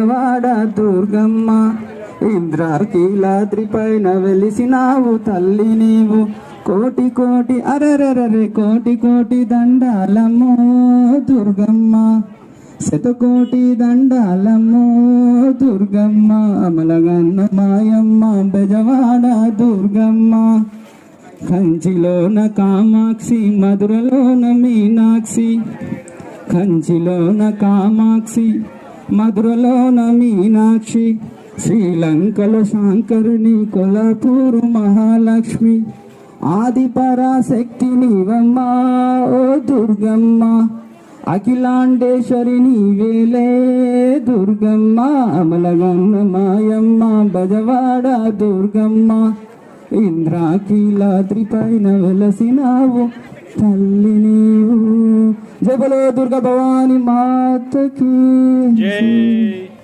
వాడ దుర్గమ్మ ఇంద్రాకీలాద్రి పైన వెలిసినావు తల్లి నీవు కోటి కోటి అరరరే కోటి కోటి దండాలమ్మో దుర్గమ్మ శతకోటి దండాలమ్మో దుర్గమ్మ అమలగన్న మాయమ్మ బెజవాడ దుర్గమ్మ కంచిలోన కామాక్షి మధురలోన మీనాక్షి కంచిలోన కామాక్షి మధురలోన మీనాక్షి శ్రీలంకలో శాంకరుని కొల్లాపూరు మహాలక్ష్మి ఆది పరాశక్తి నీవమ్మా ఓ దుర్గమ్మ అఖిలాండేశ్వరి నీవేలే దుర్గమ్మ అమలగన్న మాయమ్మ బజవాడ దుర్గమ్మ ఇంద్రాకీలాద్రి పైన వెలసినావు తల్లి నీవు జయ బలో దుర్గా భవాని మాతకి